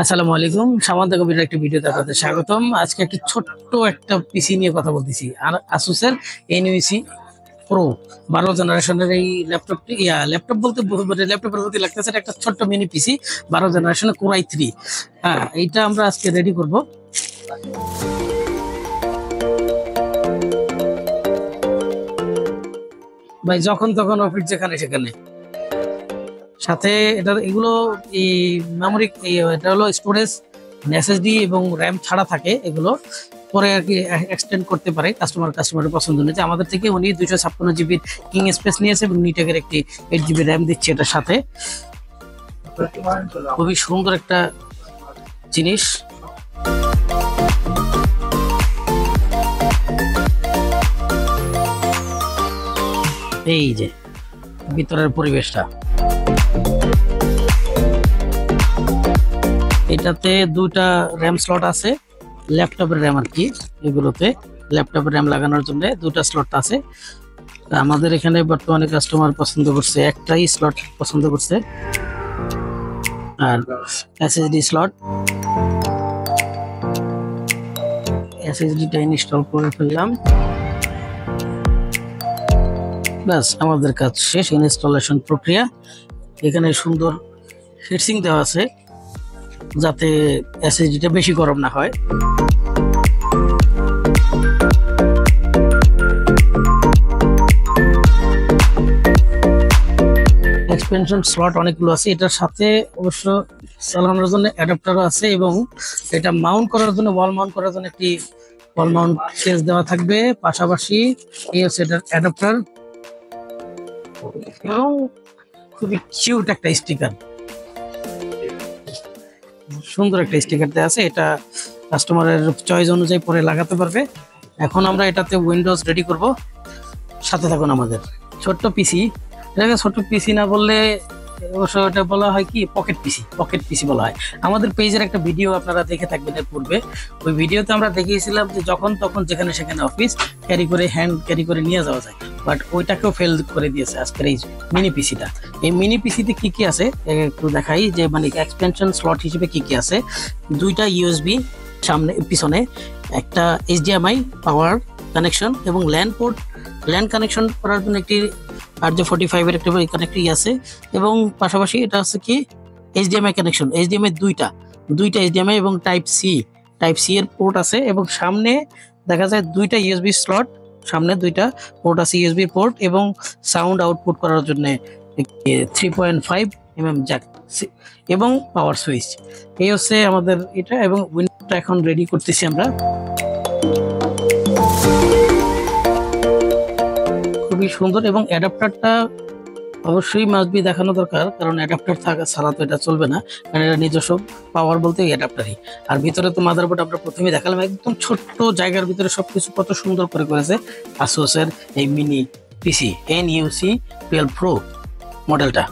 আসসালামু আলাইকুম। সামান্য কবির একটা ভিডিওতে আপনাদের স্বাগতম। আজকে একটি ছোট্ট একটা পিসি নিয়ে কথা বলতেছি। আর আসুসের এনইউসি প্রো 12 জেনারেশনের এই ল্যাপটপটি ল্যাপটপ বলতে ল্যাপটপের প্রতি লাগতেছে, এটা একটা ছোট্ট মিনি পিসি 12 জেনারেশনের কোর i3। হ্যাঁ, এইটা আমরা আজকে রেডি করব। ভাই যখন তখন অফিস যেখানে সেখানে সাথে এগুলো এই মেমোরি, এটা হলো স্টোরেজ, এসএসডি এবং র্যাম ছাড়া থাকে। এগুলো পরে আর কি এক্সটেন্ড করতে পারে কাস্টমারের পছন্দ অনুযায়ী। আমাদের থেকে উনি 256 জিবির কিং স্পেস নিয়েছে এবং নিটেকের একটি 8 জিবি র্যাম দিচ্ছে এটার সাথে। খুবই সুন্দর একটা জিনিস। এই যে ভিতরের পরিবেশটা, এটাতে দুইটা র্যাম স্লট আছে, ল্যাপটপের র্যাম আর কি। এগুলোতে ল্যাপটপের র্যাম লাগানোর জন্য দুটা স্লট আছে। আমাদের এখানে বর্তমানে কাস্টমার পছন্দ করছে, একটাই স্লট পছন্দ করছে। আর এসএসডি স্লট, এসএসডিটা ইনস্টল করে ফেললাম। ব্যাস, আমাদের কাজ শেষ। ইনস্টলেশন প্রক্রিয়া। এখানে সুন্দর হিটসিং দেওয়া আছে যাতে এসএসডিটা বেশি গরম না হয়। এক্সপেনশন স্লট অনেকগুলো আছে। এটার সাথে অবশ্য চালানোর জন্য অ্যাডাপ্টারও আছে এবং এটা মাউন্ট করার জন্য, ওয়াল মাউন্ট করার জন্য একটি ওয়াল মাউন্ট কেস দেওয়া থাকবে। পাশাপাশি এই হচ্ছে এটার অ্যাডাপ্টার এবং খুবই কিউট একটা স্টিকার, সুন্দর একটা স্টিকার দেওয়া আছে। এটা কাস্টমারের চয়েস অনুযায়ী পরে লাগাতে পারবে। এখন আমরা এটাতে উইন্ডোজ রেডি করব। সাথে থাকুন আমাদের। ছোট্ট পিসি, এটাকে ছোট্ট পিসি না বললে অবশ্য এটা বলা হয় কি পকেট পিসি বলা হয়। আমাদের পেজের একটা ভিডিও আপনারা দেখে থাকবেন এর পূর্বে। ওই ভিডিওতে আমরা দেখিয়েছিলাম যে যখন তখন যেখানে সেখানে অফিস হ্যান্ড ক্যারি করে নিয়ে যাওয়া যায়, বাট ওইটাকেও ফেল করে দিয়েছে আজকের এই মিনি পিসিটা। এই মিনি পিসিতে কি কি আছে একটু দেখাই, যে মানে এক্সপেনশন স্লট হিসেবে কি কি আছে। দুইটা ইউএসবি সামনে পিছনে, একটা এইচডিএমআই পাওয়ার কানেকশন এবং ল্যান কানেকশন করার জন্য একটি RJ45 এর একটা কানেক্টর আছে। এবং পাশাপাশি এটা হচ্ছে কি এইচডিএমআই কানেকশন, এইচডিএমআই দুইটা এইচডিএমআই এবং টাইপ সি এর পোর্ট আছে। এবং সামনে দেখা যায় দুইটা ইউএসবি স্লট, সামনে দুইটা পোর্ট আছে ইউএসবি পোর্ট, এবং সাউন্ড আউটপুট করার জন্য 3.5 জ্যাক এবং পাওয়ার সুইচ। এই হচ্ছে আমাদের এটা। এবং উইন্ডোটা এখন রেডি করতেছি আমরা। খুবই সুন্দর। এবং অ্যাডাপ্টারটা অবশ্যই মাস্ট বি দেখানো দরকার, কারণ অ্যাডাপ্টার থাকা ছাড়া তো এটা চলবে না, কারণ এটা নিজস্ব পাওয়ার বলতে অ্যাডাপ্টারই। আর ভিতরে তো মাদারবোর্ড আমরা প্রথমেই দেখালাম, একদম ছোট্ট জায়গার ভিতরে সবকিছু কত সুন্দর করে করেছে আসুসের এই মিনি পিসি NUC 12 Pro মডেলটা।